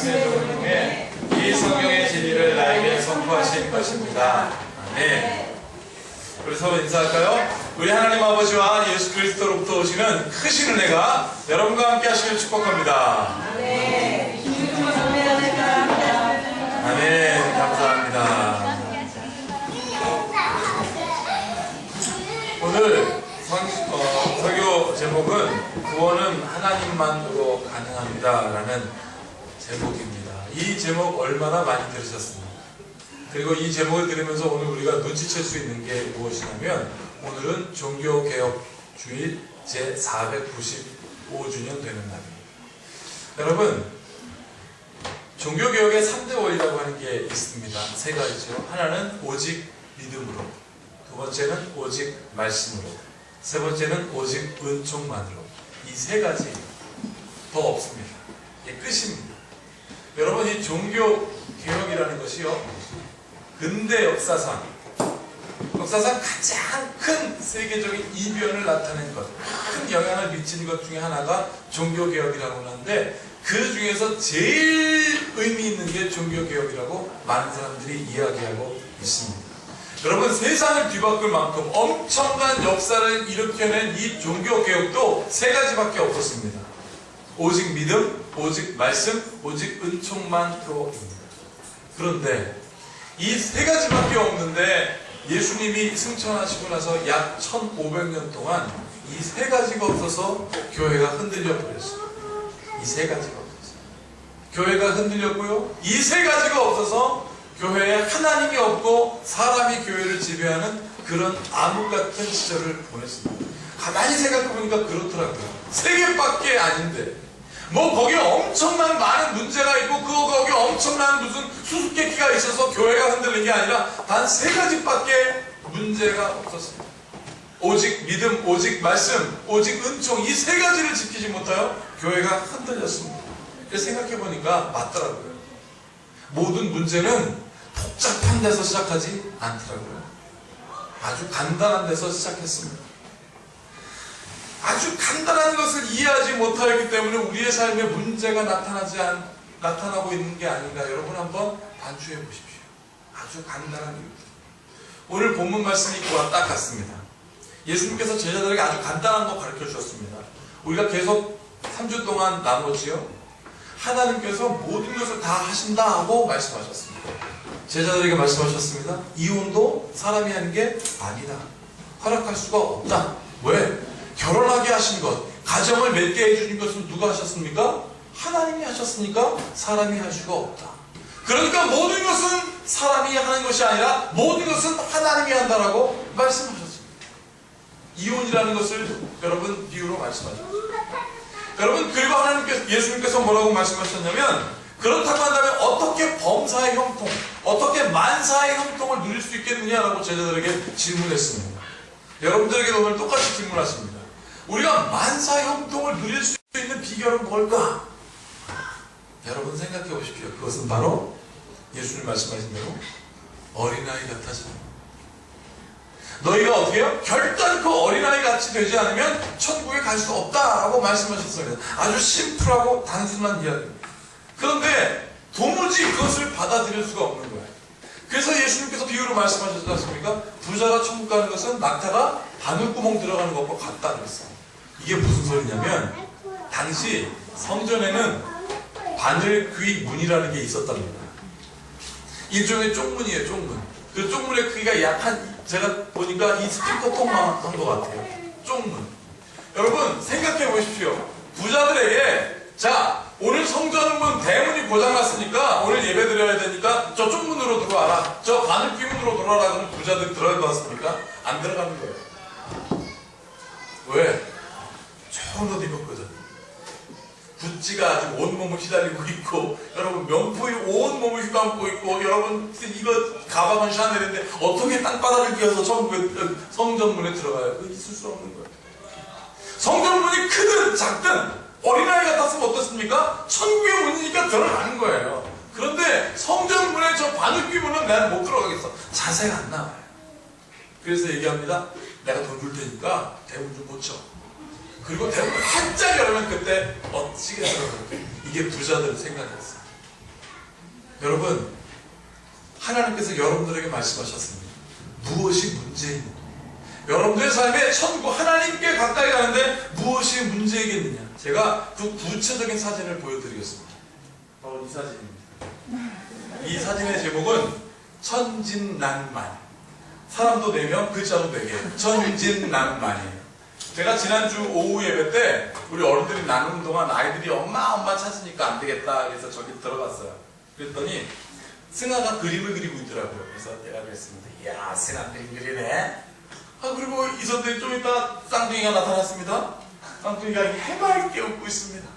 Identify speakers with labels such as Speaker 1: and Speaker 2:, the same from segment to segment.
Speaker 1: 말씀의 도를 통해 이 성경의 진리를 나에게 선포하신 것입니다. 아멘. 우리 서로 인사할까요? 우리 하나님 아버지와 예수 그리스도로부터 오시는 크신 은혜가 여러분과 함께 하시길 축복합니다.
Speaker 2: 아멘.
Speaker 1: 아멘. 감사합니다. 오늘 설교 제목은 구원은 하나님만으로 가능합니다 라는 제목입니다. 이 제목 얼마나 많이 들으셨습니까? 그리고 이 제목을 들으면서 오늘 우리가 눈치챌 수 있는 게 무엇이냐면, 오늘은 종교개혁주의 제495주년 되는 날입니다. 여러분, 종교개혁의 3대 원리라고 하는 게 있습니다. 세 가지죠. 하나는 오직 믿음으로, 두 번째는 오직 말씀으로, 세 번째는 오직 은총만으로. 이 세 가지 더 없습니다. 이게 끝입니다. 여러분, 이 종교개혁이라는 것이요, 근대 역사상 가장 큰 세계적인 이변을 나타낸 것, 큰 영향을 미친 것 중에 하나가 종교개혁이라고 하는데, 그 중에서 제일 의미 있는 게 종교개혁이라고 많은 사람들이 이야기하고 있습니다. 여러분, 세상을 뒤바꿀 만큼 엄청난 역사를 일으켜낸 이 종교개혁도 세 가지밖에 없었습니다. 오직 믿음, 오직 말씀, 오직 은총만으로입니다. 그런데 이 세 가지밖에 없는데 예수님이 승천하시고 나서 약 1500년 동안 이 세 가지가 없어서 교회가 흔들려 버렸어요. 이 세 가지가 없어서 교회가 흔들렸고요, 이 세 가지가 없어서 교회에 하나님이 없고 사람이 교회를 지배하는 그런 암흑 같은 시절을 보냈습니다. 가만히 생각해보니까 그렇더라고요. 세 개밖에 아닌데 뭐 거기에 엄청난 많은 문제가 있고 거기에 엄청난 무슨 수수께끼가 있어서 교회가 흔들린 게 아니라 단 세 가지밖에 문제가 없었습니다. 오직 믿음, 오직 말씀, 오직 은총, 이 세 가지를 지키지 못하여 교회가 흔들렸습니다. 그래서 생각해보니까 맞더라고요. 모든 문제는 복잡한 데서 시작하지 않더라고요. 아주 간단한 데서 시작했습니다. 아주 간단한 것을 이해하지 못하였기 때문에 우리의 삶에 문제가 나타나고 있는 게 아닌가, 여러분 한번 반추해 보십시오. 아주 간단한 이유. 오늘 본문 말씀이 그와 딱 같습니다. 예수님께서 제자들에게 아주 간단한 거 가르쳐 주셨습니다. 우리가 계속 3주 동안 나누었지요. 하나님께서 모든 것을 다 하신다 하고 말씀하셨습니다. 제자들에게 말씀하셨습니다. 이혼도 사람이 하는 게 아니다. 허락할 수가 없다. 왜? 결혼하게 하신 것, 가정을 맺게 해주신 것은 누가 하셨습니까? 하나님이 하셨으니까 사람이 할 수가 없다. 그러니까 모든 것은 사람이 하는 것이 아니라 모든 것은 하나님이 한다라고 말씀하셨습니다. 이혼이라는 것을 여러분 비유로 말씀하셨습니다. 여러분, 그리고 예수님께서 뭐라고 말씀하셨냐면, 그렇다고 한다면 어떻게 범사의 형통, 어떻게 만사의 형통을 누릴 수 있겠느냐라고 제자들에게 질문했습니다. 여러분들에게 오늘 똑같이 질문하십니다. 우리가 만사의 형통을 누릴 수 있는 비결은 뭘까? 여러분 생각해 보십시오. 그것은 바로 예수님 말씀하신 대로 어린아이 같아져. 너희가 어떻게 해요? 결단코 어린아이 같이 되지 않으면 천국에 갈 수 없다라고 말씀하셨어요. 아주 심플하고 단순한 이야기입니다. 그런데 도무지 그것을 받아들일 수가 없는 거예요. 그래서 예수님께서 비유로 말씀하셨지 않습니까? 부자가 천국 가는 것은 낙타가 바늘구멍 들어가는 것과 같다 그랬어요. 이게 무슨 소리냐면, 당시 성전에는 바늘귀 문이라는 게 있었답니다. 일종의 쪽문이에요, 쪽문. 그 쪽문의 크기가 약 제가 보니까 이 스피커통만 한 것 같아요. 쪽문. 여러분 생각해 보십시오. 부자들에게, 자, 오늘 성전문 대문이 고장났으니까 오늘 예배 드려야 되니까 저쪽 문으로 들어와라, 저 바늘귀 문으로 들어와라 그러면 부자들이 들어갈 것 같습니까? 안 들어가는 거예요. 왜? 좋은 옷 입었거든. 구찌가 아주 온몸을 휘달리고 있고, 여러분 명품이 온몸을 휘감고 있고, 여러분 이거 가방은 샤넬인데 어떻게 땅바닥을 끼워서 성전문에 들어가요? 그거 있을 수 없는 거예요. 성전문이 크든 작든 어린아이 같았으면 어떻습니까? 천국의 문이니까 들어가는 거예요. 그런데 성전문에 저 바늘귀 문은 난 못 들어가겠어. 자세가 안 나와요. 그래서 얘기합니다. 내가 돈 줄 테니까 대문 좀 고쳐. 그리고 대문을 활짝 열면 그때 멋지게 들어가요. 이게 부자들 생각이었어요. 여러분, 하나님께서 여러분들에게 말씀하셨습니다. 무엇이 문제있느냐? 여러분들의 삶에 천국 하나님께 가까이 가는데 무엇이 문제이겠느냐? 제가 그 구체적인 사진을 보여드리겠습니다. 바로 이 사진입니다. 이 사진의 제목은 천진난만. 사람도 4명, 글자도 4개. 천진난만이에요. 제가 지난주 오후 예배 때 우리 어른들이 나누는 동안 아이들이 엄마 찾으니까 안 되겠다 그래서 저기 들어갔어요. 그랬더니 승아가 그림을 그리고 있더라고요. 그래서 내가 그랬습니다. 이야, 승아 그림 그리네. 그리고 있었더니 좀 이따 쌍둥이가 나타났습니다. 쌍둥이가 해맑게 웃고 있습니다.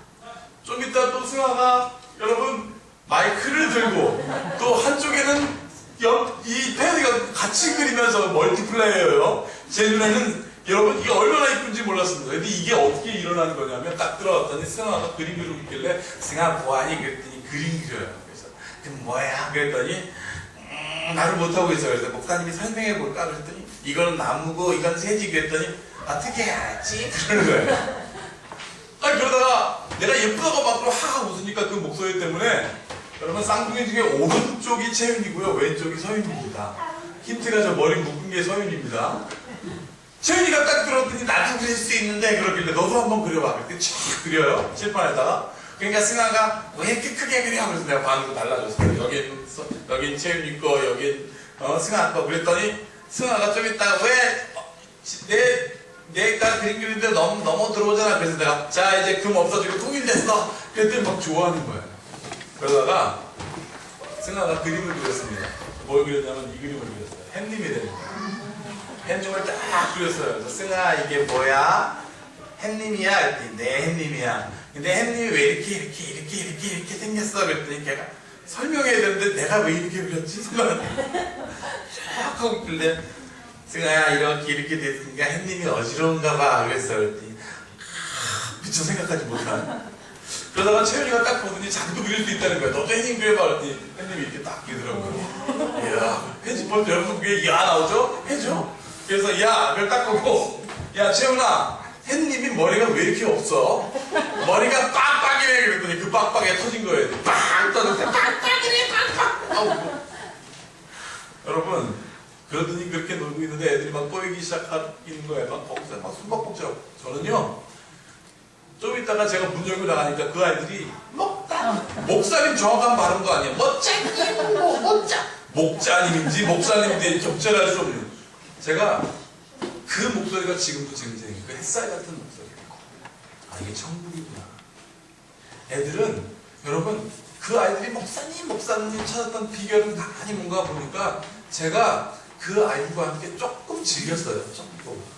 Speaker 1: 좀 이따 또 승아가 여러분 마이크를 들고 또 한쪽에는 이 태연이가 같이 그리면서 멀티플레이어예요. 제 눈에는 여러분 이게 얼마나 이쁜지 몰랐습니다. 근데 이게 어떻게 일어나는 거냐면 딱 들어왔더니 승아가 그림 그리고 있길래 승아 뭐하니? 그랬더니 그림 그려요. 그래서 그 뭐야? 그랬더니 말을 못하고 있어요. 그래서 목사님이 설명해 볼까? 그랬더니 이거는 나무고 이건 새지. 그랬더니 어떻게 알지? 그러는 거예요. 그러다가 내가 예쁘다고 막 하하 웃으니까 그 목소리 때문에 여러분 쌍둥이 중에 오른쪽이 채윤이고요. 왼쪽이 서윤입니다. 힌트가 저 머리 묶은 게 서윤입니다. 채윤이가 딱 들었더니 나도 그릴 수 있는데 그러길래 너도 한번 그려봐. 그랬더니 쫙 그려요. 칠판에다가. 그러니까 승아가 왜 이렇게 크게 그려? 그래서 내가 반으로 달라줬어요. 여긴 채윤이 거, 여긴 승아 거. 그랬더니 승아가 좀 이따가 왜 내가 그림 그리는데 너무 들어오잖아. 그래서 내가 자 이제 금 없어지고 통일됐어. 그랬더니 막 좋아하는 거예요. 그러다가 승아가 그림을 그렸습니다. 뭘 그렸냐면 이 그림을 그렸어요. 햇님이 되는 거예요. 햇님을 딱 그렸어요. 그래서 승아 이게 뭐야? 햇님이야? 그랬더니 네 햇님이야. 근데 햇님이 왜 이렇게 생겼어? 그랬더니 걔가 설명해야 되는데 내가 왜 이렇게 그렸지? 승아가 쫙 하고 있길래 승아야 이렇게 됐으니까 햇님이 어지러운가 봐. 그랬어요. 그랬더니 미처 생각하지 못한. 그러다가 채연이가 딱 보더니 자기도 그릴 수 있다는 거야. 너도 햇님 그려봐. 그랬더니 햇님이 이렇게 딱 그리더라고요. 이야, 편집할 때 여러분 그게 야 나오죠? 해줘? 그래서 야, 그걸 딱 보고 야 채연아, 햇님이 머리가 왜 이렇게 없어? 머리가 빡빡이래. 그랬더니 그 빡빡이가 터진 거예요. 빵 터졌어요. 빡빡이래 빡빡. 여러분 그러더니 그렇게 놀고 있는데 애들이 막 꼬이기 시작하는 거예요. 막 숨박복잡. 저는요 좀 이따가 제가 문 열고 나가니까 그 아이들이 목사님 정확한 발음도 아니에요. 목자님인지 목사님인지 적절할 수 없는. 제가 그 목소리가 지금도 쟁쟁해. 그 햇살 같은 목소리고. 이게 천국이구나. 애들은 여러분 그 아이들이 목사님 찾았던 비결은 많이 뭔가 보니까 제가 그 아이들과 함께 조금 즐겼어요. 조금.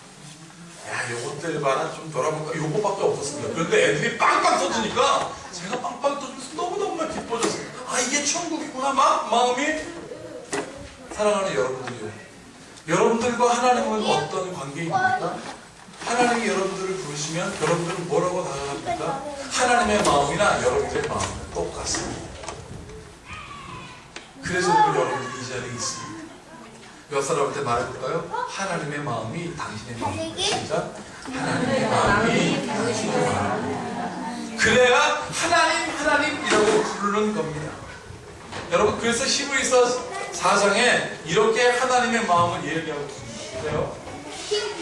Speaker 1: 야, 요것들 봐라. 좀 돌아볼까? 요것밖에 없었습니다. 그런데 애들이 빵빵 터지니까 제가 빵빵 터지면서 너무너무 기뻐졌어요. 이게 천국이구나. 마음이. 사랑하는 여러분들이요. 여러분들과 하나님은 어떤 관계입니까? 하나님이 여러분들을 부르시면 여러분들은 뭐라고 다가갑니까? 하나님의 마음이나 여러분들의 마음은 똑같습니다. 그래서 오늘 여러분들이 이 자리에 있습니다. 몇 사람한테 말해볼까요? 하나님의 마음이 당신의 마음입니다. 시작. 하나님의 마음이 당신의 마음입니다. 그래야 하나님이라고 부르는 겁니다. 여러분 그래서 히브리서 4장에 이렇게 하나님의 마음을 얘기하고 있어요.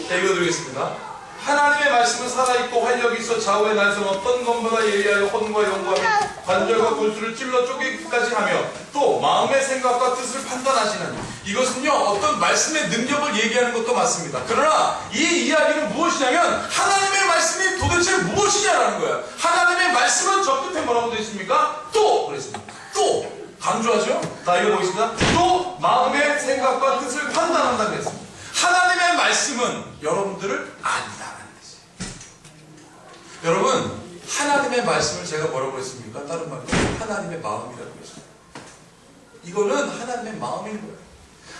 Speaker 1: 읽어드리겠습니다. 하나님의 말씀은 살아있고 활력이 있어 좌우의 날선 어떤 것보다 예리하여 혼과 영과며 관절과 골수를 찔러 쪼개기까지 하며 또 마음의 생각과 뜻을 판단하시는. 이것은요 어떤 말씀의 능력을 얘기하는 것도 맞습니다. 그러나 이 이야기는 무엇이냐면 하나님의 말씀이 도대체 무엇이냐라는 거예요. 하나님의 말씀은 저 끝에 뭐라고 되어 있습니까? 또 그랬습니다. 또 강조하죠? 다 읽어보겠습니다. 또 마음의 생각과 뜻을 판단한다고 했습니다. 하나님의 말씀은 여러분들을 안다는 거지. 여러분 하나님의 말씀을 제가 뭐라고 했습니까? 다른 말로 하나님의 마음이라고 했습니다. 이거는 하나님의 마음인 거예요.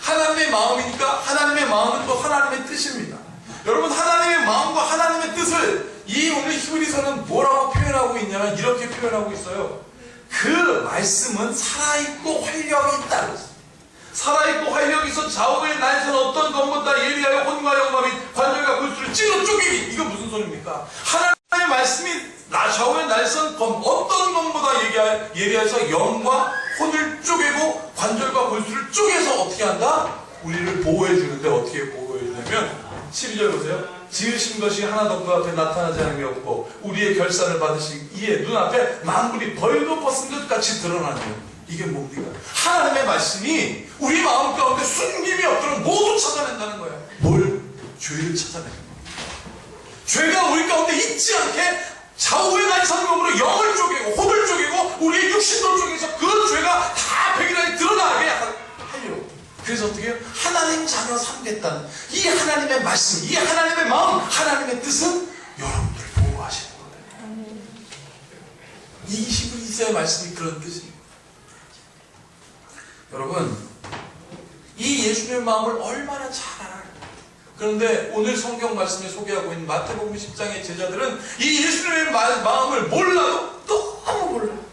Speaker 1: 하나님의 마음이니까 하나님의 마음은 또 하나님의 뜻입니다. 여러분 하나님의 마음과 하나님의 뜻을 이 오늘 히브리서는 뭐라고 표현하고 있냐면 이렇게 표현하고 있어요. 그 말씀은 살아있고 활력이 있다. 살아있고 활력이 있어 좌우의 날선 어떤 것보다 예리하여 혼과 영과 및 관절과 골수를 찔러 쪼개기. 이거 무슨 소리입니까? 하나님의 말씀이 좌우의 날선 검 어떤 것보다 사도가 예리해서 영과 혼을 쪼개고 관절과 골수를 쪼개서 어떻게 한다? 우리를 보호해 주는데 어떻게 보호해 주냐면 12절 보세요. 지으신 것이 하나도 그 앞에 나타나지 않은 게 없고 우리의 결산을 받으신 이에 눈앞에 만물이 벌도 벗은 것 같이 드러나네요. 이게 뭡니까? 하나님의 말씀이 우리 마음 가운데 숨김이 없도록 모두 찾아낸다는 거예요. 뭘? 죄를 찾아내는 거예요. 죄가 우리 가운데 있지 않게 좌우에 난 성경으로 영을 쪼개고 혼을 쪼개고 우리의 육신도 쪼개서 그 죄가 다 백일하게 드러나게 하려고. 그래서 어떻게 해요? 하나님 자녀 삼겠다는 이 하나님의 말씀, 이 하나님의 마음, 하나님의 뜻은 여러분들을 보호하시는 거예요. 이 히브리서의 말씀이 그런 뜻입니다. 여러분, 이 예수님의 마음을 얼마나 잘 알아요. 그런데 오늘 성경 말씀에 소개하고 있는 마태복음 10장의 제자들은 이 예수님의 마음을 몰라도 너무 몰라요.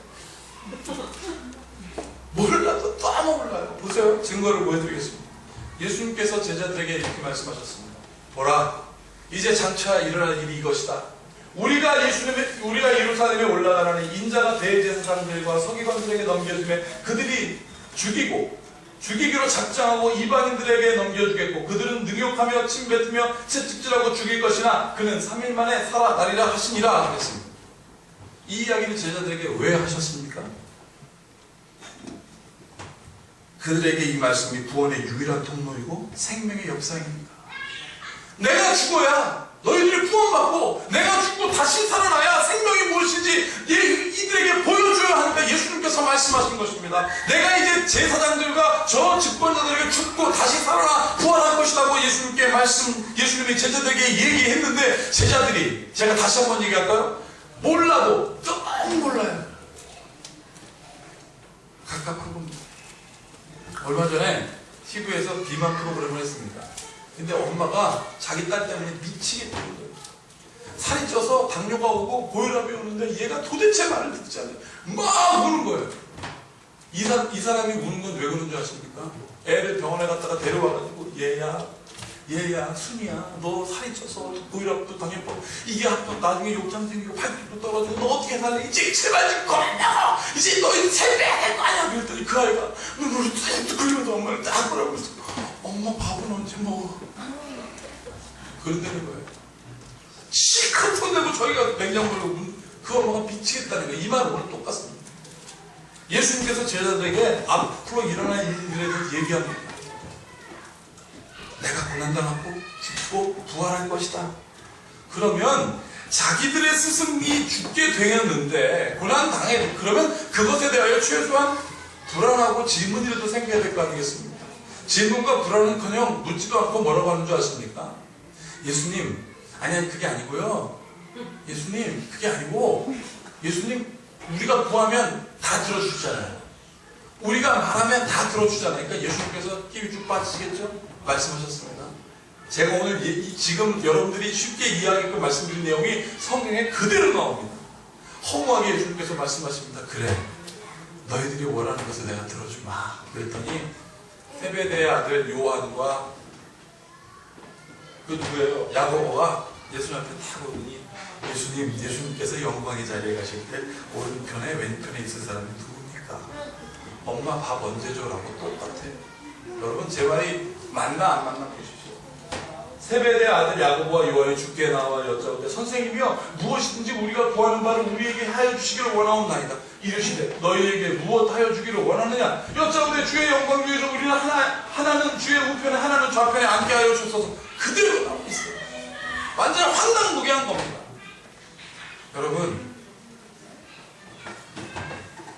Speaker 1: 몰라도 너무 몰라요. 보세요. 증거를 보여드리겠습니다. 예수님께서 제자들에게 이렇게 말씀하셨습니다. 보라, 이제 장차 일어날 일이 이것이다. 우리가 예루살렘에 올라가라니 인자가 대제사장들과 서기관들에게 넘겨주매 그들이 죽이기로 작정하고 이방인들에게 넘겨주겠고 그들은 능욕하며 침뱉으며 채찍질하고 죽일 것이나 그는 3일 만에 살아나리라 하시니라 했습니다. 이 이야기를 제자들에게 왜 하셨습니까? 그들에게 이 말씀이 구원의 유일한 통로이고 생명의 역사입니다. 내가 죽어야 너희들이 구원받고 내가 죽고 다시 살아나야 생명이 무엇인지 이들에게 보여줘야 하는데 예수님께서 말씀하신 것입니다. 내가 이제 제사장들과 저 집권자들에게 죽고 다시 살아나 부활할 것이라고 예수님이 제자들에게 얘기했는데 제자들이, 제가 다시 한번 얘기할까요? 몰라도 너무 몰라요. 갑갑한 겁니다. 얼마 전에 TV에서 비만 프로그램을 했습니다. 근데 엄마가 자기 딸 때문에 미치겠다는 거예요. 살이 쪄서 당뇨가 오고 고혈압이 오는데 얘가 도대체 말을 듣지 않아요. 막 우는 거예요. 이 사람이 우는 건 왜 그런 줄 아십니까? 애를 병원에 갔다가 데려와가지고 얘야 순이야 너 살이 쪄서 고혈압도 당뇨도 이게 한번 나중에 욕장 생기고 팔뚝도 떨어지고 너 어떻게 살래? 이제 제발 좀 겁나 이제 너 살 빼야 될 거 아니야. 그랬더니 그 아이가 눈물이 뚝뚝 흘리면서 엄마를 딱 보라고 했어. 엄마 밥은 언제 먹어? 그런다는 거예요. 실컷 혼내고 저희가 냉장고로 그 엄마가 미치겠다는 거예요. 이 말은 오늘 똑같습니다. 예수님께서 제자들에게 앞으로 일어날 일들에 대해서 얘기합니다. 내가 고난당하고 죽고 부활할 것이다. 그러면 자기들의 스승이 죽게 되었는데 고난당해 그러면 그것에 대하여 최소한 불안하고 질문이라도 생겨야 될 거 아니겠습니까? 질문과 불안은커녕 묻지도 않고 뭐라고 하는 줄 아십니까? 예수님, 아니 그게 아니고요. 예수님, 그게 아니고 예수님 우리가 구하면 다 들어주잖아요. 우리가 말하면 다 들어주잖아요. 그러니까 예수님께서 힘이 쭉 빠지시겠죠? 말씀하셨습니다. 제가 오늘 지금 여러분들이 쉽게 이해하게끔 말씀드린 내용이 성경에 그대로 나옵니다. 허무하게 예수님께서 말씀하십니다. 그래, 너희들이 원하는 것을 내가 들어주마. 그랬더니 세베대의 아들 요한과 그 누구예요? 야고보가 예수님 앞에 탁 오더니 예수님께서 영광의 자리에 가실 때 오른편에 왼편에 있을 사람이 누굽니까? 엄마 밥 언제 줘라고 똑같아요. 여러분 제 말이 맞나 안 맞나 보십시오. 세베대의 아들 야고보와 요한이 주께 나와 여짜오되 선생님이여 무엇이든지 우리가 구하는 바를 우리에게 하여 주시기를 원하옵나이다. 이르시되 너희에게 무엇 하여 주기를 원하느냐? 여짜오되 주의 영광 위에서 우리는 하나는 주의 우편에 하나는 좌편에 앉게 하여 주소서. 그대로 나와 있어요. 완전 황당무계한 겁니다. 여러분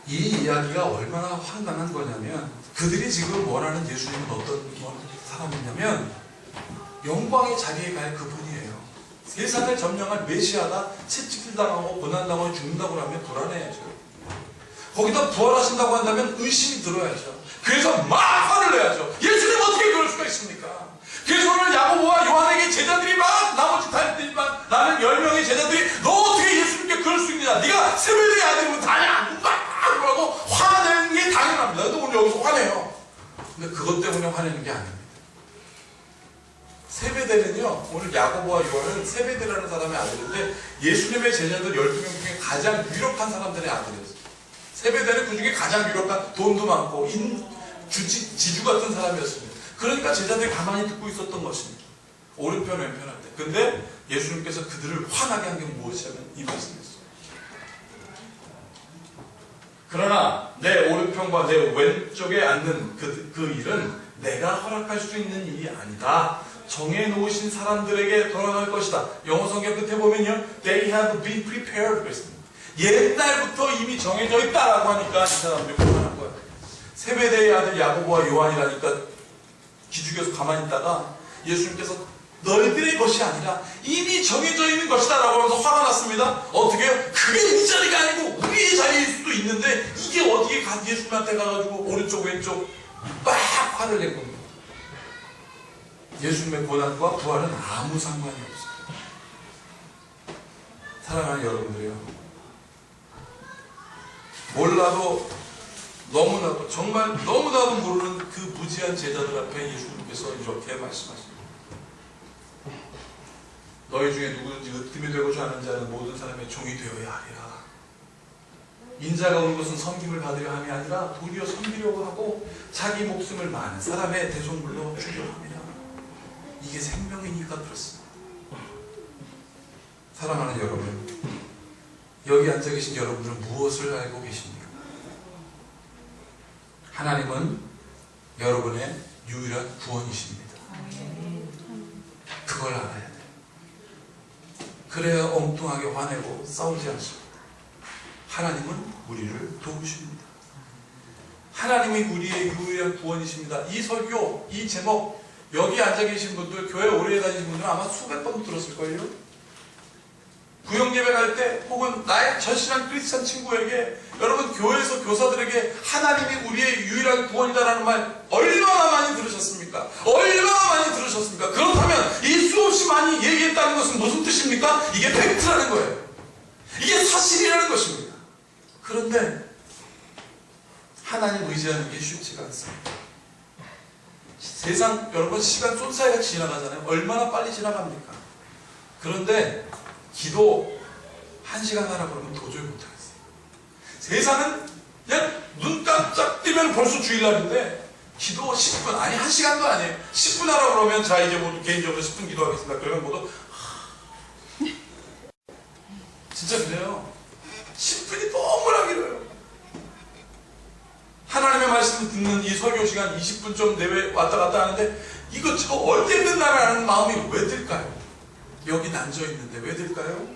Speaker 1: 이 이야기가 얼마나 황당한 거냐면 그들이 지금 원하는 예수님은 어떤 사람이냐면 영광의 자리에 갈 그분이에요. 세상을 점령할 메시아다. 채찍질당하고 고난당하고 죽는다고 하면 불안해야죠. 거기다 부활하신다고 한다면 의심이 들어야죠. 그래서 막 화를 내야죠. 예수님 어떻게 그럴 수가 있습니까? 그래서 오늘 야고보와 요한에게 제자들이 막 나머지 달들지만 나는 10명의 제자들이 너 어떻게 예수님께 그럴 수 있느냐? 네가 세베대의 아들이면 다냐? 막 그러고 화내는 게 당연합니다. 나도 오늘 여기서 화내요. 근데 그것 때문에 화내는 게 아닙니다. 세베대는요, 오늘 야고보와 요한은 세베대라는 사람의 아들인데 예수님의 제자들 12명 중에 가장 유력한 사람들의 아들이었어요. 세베대는 그 중에 가장 유력한 돈도 많고 지주 같은 사람이었습니다. 그러니까 제자들이 가만히 듣고 있었던 것입니다. 오른편 왼편 할 때. 근데 예수님께서 그들을 화나게 한 게 무엇이냐면 이 말씀이었어요. 그러나 내 오른편과 내 왼쪽에 앉는 그 일은 내가 허락할 수 있는 일이 아니다. 정해놓으신 사람들에게 돌아갈 것이다. 영어 성경 끝에 보면요, They have been prepared 그랬습니다. 옛날부터 이미 정해져 있다라고 하니까 이 사람들이 불안한 거야. 세베대의 아들 야고보와 요한이라니까 기죽여서 가만히 있다가 예수님께서 너희들의 것이 아니라 이미 정해져 있는 것이다 라고 하면서 화가 났습니다. 어떻게 해요? 그게 우리 자리가 아니고 우리의 자리일 수도 있는데 이게 어디에 예수님한테 가가지고 오른쪽 왼쪽 막 화를 낸 겁니다. 예수님의 고난과 부활은 아무 상관이 없어요. 사랑하는 여러분들이요, 몰라도 너무나도 정말 너무나도 모르는 그 무지한 제자들 앞에 예수님께서 이렇게 말씀하십니다. 너희 중에 누구든지 으뜸이 되고자 하는 자는 모든 사람의 종이 되어야 하리라. 인자가 온 것은 섬김을 받으려 함이 아니라 도리어 섬기려고 하고 자기 목숨을 많은 사람의 대속물로 주려 함이라. 이게 생명이니까 그렇습니다. 사랑하는 여러분, 여기 앉아 계신 여러분들은 무엇을 알고 계십니까? 하나님은 여러분의 유일한 구원이십니다. 그걸 알아야 돼요. 그래야 엉뚱하게 화내고 싸우지 않습니다. 하나님은 우리를 도우십니다. 하나님이 우리의 유일한 구원이십니다. 이 설교, 이 제목, 여기 앉아 계신 분들, 교회 오래 다니신 분들은 아마 수백 번 들었을걸요? 구역예배 갈 때, 혹은 나의 절실한 크리스찬 친구에게, 여러분 교회에서 교사들에게 하나님이 우리의 유일한 구원이다라는 말 얼마나 많이 들으셨습니까? 얼마나 많이 들으셨습니까? 그렇다면 이 수없이 많이 얘기했다는 것은 무슨 뜻입니까? 이게 팩트라는 거예요. 이게 사실이라는 것입니다. 그런데 하나님 의지하는 게 쉽지가 않습니다. 세상 여러분 시간 쏜살같이 지나가잖아요. 얼마나 빨리 지나갑니까? 그런데 기도 1시간 하라 그러면 도저히 못하겠어요. 세상은 그냥 눈 깜짝 뜨면 벌써 주일날인데 기도 10분, 아니 1시간도 아니에요. 10분 하라 그러면 자 이제 모두 개인적으로 10분 기도하겠습니다. 그러면 모두 진짜 그래요. 10분이 너무나 길어요. 하나님의 말씀을 듣는 이 설교 시간 20분 좀 내외 왔다 갔다 하는데 이거 저 언제 끝나라는 마음이 왜 들까요? 여기 앉아있는데 왜 들까요?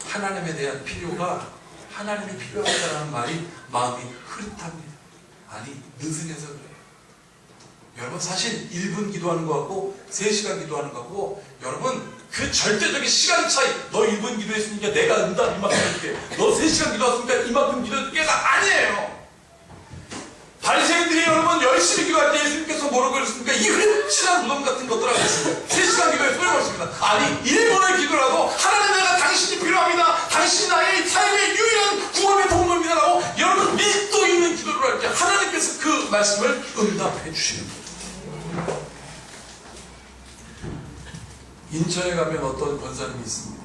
Speaker 1: 하나님에 대한 필요가, 하나님이 필요하다는 말이 마음이 흐릿합니다. 아니 느슨해서 그래요. 여러분 사실 1분 기도하는 거 같고 3시간 기도하는 거 같고, 여러분 그 절대적인 시간 차이, 너 1분 기도했으니까 내가 응답 이만큼 해줄게, 너 3시간 기도했으니까 이만큼 기도해줄게가 아니에요. 바리새인들이 여러분 열심히 기도할 때 예수님께서 뭐라고 그랬습니까? 이 흔친한 무덤 같은 것들 하고 있습니다. 3시간 기도에 소용없습니다. 아니 1분의 기도라도 하나님, 내가 당신이 필요합니다. 당신이 나의 삶의 유일한 구원의 도움입니다라고 여러분 밀도 있는 기도를 할 때 하나님께서 그 말씀을 응답해 주시는 거예요. 인천에 가면 어떤 권사님이 있습니다.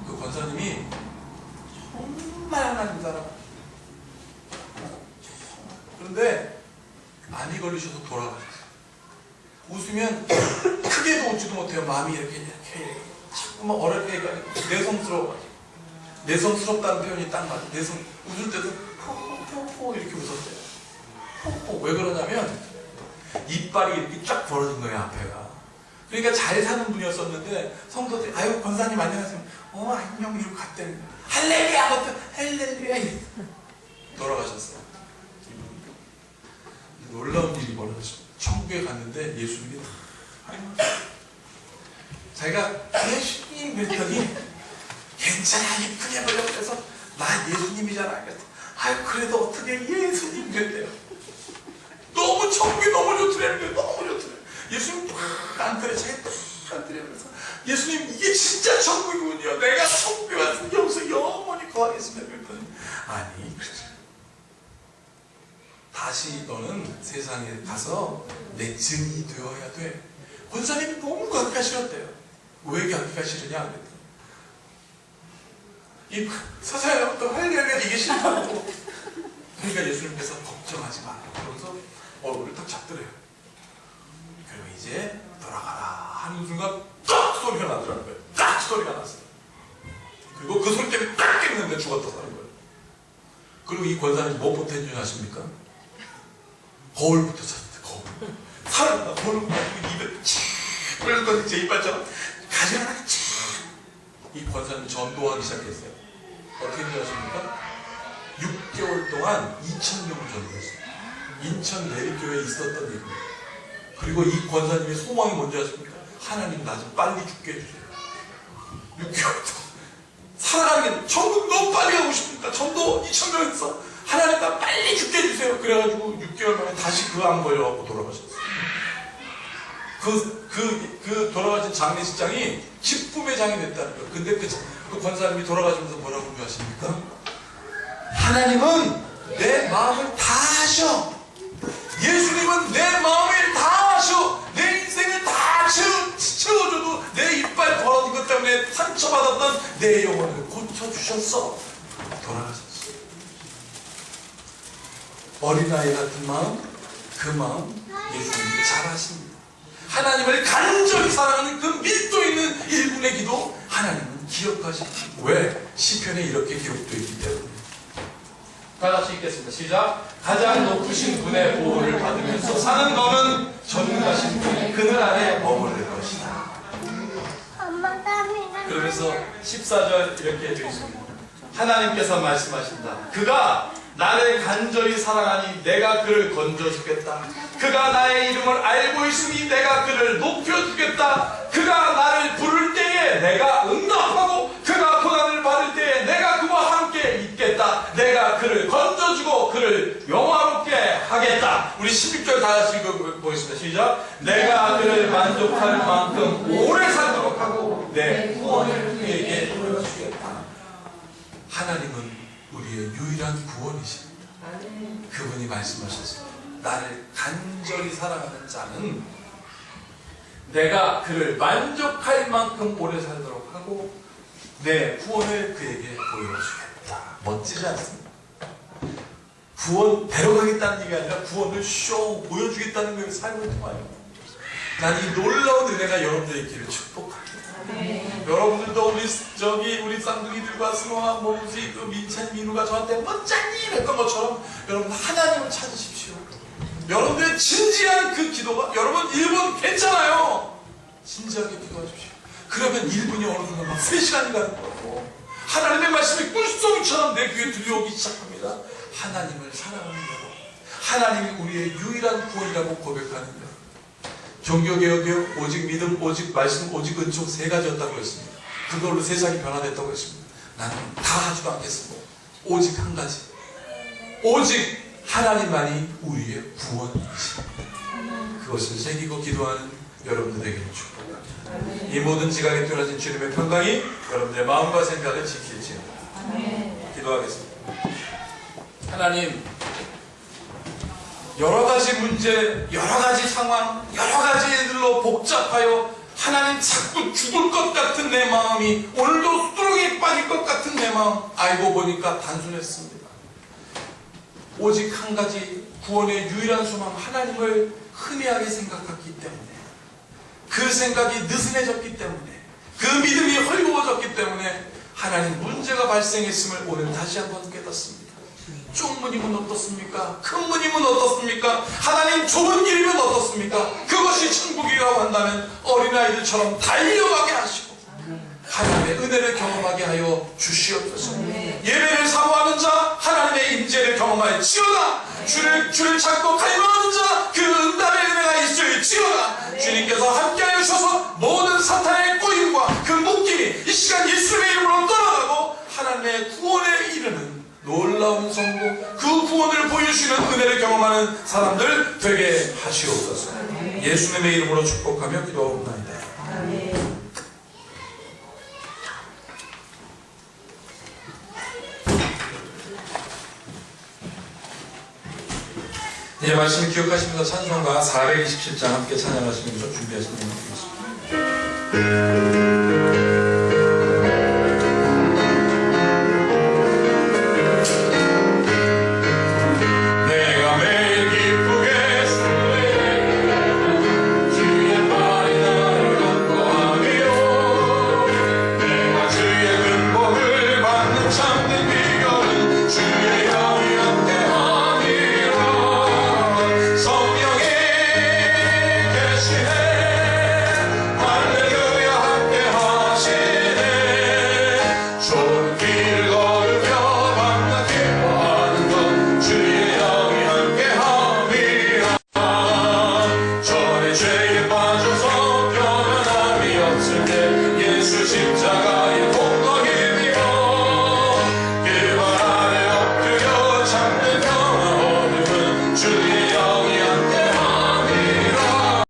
Speaker 1: 그 권사님이 정말 하나님 사람, 그런데 암이 걸리셔서 돌아가셨어요. 웃으면 크게도 웃지도 못해요. 마음이 이렇게 자꾸만 어렵게 내성스러워가지고. 내성스럽다는 표현이 딱 맞아요. 웃을 때도 포포포 이렇게 웃었대요. 포포. 왜 그러냐면 이빨이 이렇게 쫙 벌어진 거예요, 앞에가. 그러니까 잘 사는 분이었었는데 성도들이 아유 권사님 안녕하세요. 안녕 이러고 갔대요. 할렐루야 같은 할렐루야 돌아가셨어요. 놀라운 일이 벌어졌어요. 천국에 갔는데 예수님이 자기가 예수님 그랬더니 괜찮아 이쁘게 보려고 해서 나 예수님이잖아. 아유 그래도 어떻게 예수님 그랬대요. 너무 천국이 너무 좋더래요. 너무 좋더래요. 예수님 안 그래, 자기 안 그래. 그래서 예수님 이게 진짜 천국이군요. 내가 천국에 와서 여기서 영원히 거하겠습니다. 그랬더니 아니 다시 너는 세상에 가서 내 증이 되어야 돼. 권사님이 너무 가기가 싫었대요. 왜 가기가 싫으냐 그랬더니 이 서사야 또 할렐루야 이게 싫다고. 그러니까 예수님께서 걱정하지 마. 그러면서 얼굴을 딱 잡더래요. 그리고 이제 돌아가라 하는 순간 딱 소리가 나더라는 거예요. 딱 소리가 났어요. 그리고 그 소리 때문에 딱 깼는데 죽었다 사는 거예요. 그리고 이 권사님 무엇부터 해준 줄 아십니까? 거울부터 찾았대. 거울. 살았다. 거울 가지고 입에 칙 뿌렸더니 제 이빨처럼 가지 하나가 칙. 이 권사님 전도하기 시작했어요. 어떻게 해준 줄 아십니까? 6개월 동안 2,000명을 전도했어요. 인천 내리교회에 있었던 일입니다. 그리고 이 권사님의 소망이 뭔지 아십니까? 하나님 나 좀 빨리 죽게 해주세요. 6개월 동안 살아가는 게 전도 너무 빨리 하고 싶으니까 전도 2,000명에서 하나님 나 빨리 죽게 해주세요. 그래가지고 6개월 만에 다시 그 암 걸려갖고 돌아가셨어요. 그 돌아가신 장례식장이 기쁨의 장이 됐다는 거예요. 근데 그 권사님이 돌아가시면서 뭐라고 하십니까? 하나님은 내 마음을 다 아셔. 예수님은 내 마음을 다 아셔. 내 인생을 다 채워줘도 내 이빨 벌어진 것 때문에 상처받았던 내 영혼을 고쳐주셨어. 돌아가셨어. 어린아이 같은 마음, 그 마음 예수님이 잘 아십니다. 하나님을 간절히 사랑하는 그 밀도 있는 일분의 기도 하나님은 기억하십니다. 왜? 시편에 이렇게 기록되어 있기 때문에.
Speaker 2: 다 같이 읽겠습니다. 시작. 가장 높으신 분의 보호를 받으면서 사는 너는 전능하신 분의 그늘 아래 머무를 것이다. 그러면서 14절 이렇게 되어 있습니다. 하나님께서 말씀하신다. 그가 나를 간절히 사랑하니 내가 그를 건져주겠다. 그가 나의 이름을 알고 있으니 내가 그를 높여주겠다. 그가 나를 부를 때에 내가 응답하고 그가 고난을 받을 때에 내가 그와 함께 있겠다. 내가 그를 건져주고 그를 영화롭게 하겠다. 우리 16절 다 같이 읽어보겠습니다. 시작. 내가 그를 만족할 만큼 오래 살도록 하고 내 구원을 그에게 보여주겠다.
Speaker 1: 하나님은 우리의 유일한 구원이십니다. 그분이 말씀하셨습니다. 나를 간절히 사랑하는 자는 내가 그를 만족할 만큼 오래 살도록 하고 내 구원을 그에게 보여주겠다. 멋지지 않습니까? 구원 데려가겠다는 얘기가 아니라 구원을 쇼 보여주겠다는 거예요. 삶을 통하여. 난 이 놀라운 은혜가 여러분들의 길을 축복합니다. 여러분들도 우리 쌍둥이들과 승호와 모무지 또 민찬 민우가 저한테 멋쟁이 했던 것처럼 여러분 하나님을 찾으십시오. 여러분들의 진지한 그 기도가 여러분 1분 괜찮아요. 진지하게 기도하십시오. 그러면 1분이 어느 순간 막 3시간이 가는 거고 하나님의 말씀이 꿀송이처럼 내 귀에 들려오기 시작합니다. 하나님을 사랑하는 여러분, 하나님이 우리의 유일한 구원이라고 고백하는 여러분. 종교개혁이요 오직 믿음, 오직 말씀, 오직 은총 3가지였다고 했습니다. 그걸로 세상이 변화됐다고 했습니다. 나는 다 하지도 않겠습니다. 오직 한 가지, 오직 하나님만이 우리의 구원이십니다. 그것을 새기고 기도하는 여러분들에게 축복합니다. 이 모든 지각에 떨어진 주님의 평강이 여러분들의 마음과 생각을 지킬지어다. 기도하겠습니다. 하나님, 여러가지 문제, 여러가지 상황, 여러가지 일들로 복잡하여 하나님 자꾸 죽을 것 같은 내 마음이 오늘도 수두룩이 빠질 것 같은 내 마음 알고 보니까 단순했습니다. 오직 한 가지 구원의 유일한 소망 하나님을 흔히하게 생각했기 때문에 그 생각이 느슨해졌기 때문에 그 믿음이 헐거워졌기 때문에 하나님 문제가 발생했음을 오늘 다시 한번 깨닫습니다. 좁문이면 어떻습니까? 큰 문이면 어떻습니까? 하나님 좁은 길이면 어떻습니까? 그것이 천국이라고 한다면 어린아이들처럼 달려가게 하시고 하나님의 은혜를 경험하게 하여 주시옵소서. 예배를 사모하는 자 하나님의 임재를 경험할지어다. 주를 찾고 갈망하는 자 그 응답의 은혜가 있을지어다. 주님께서 함께하여 주셔서 모든 사탄의 꼬임과 그 묶임이 이 시간 예수님의 이름으로 떠나가고 하나님의 구원에 이르는 놀라운 성공, 그 구원을 보여주시는 은혜를 경험하는 사람들 되게 하시옵소서. 예수님의 이름으로 축복하며 기도하옵나이다. 이제 말씀을 기억하시면서 찬송가 427장 함께 찬양하시면서 준비하시면 되겠습니다.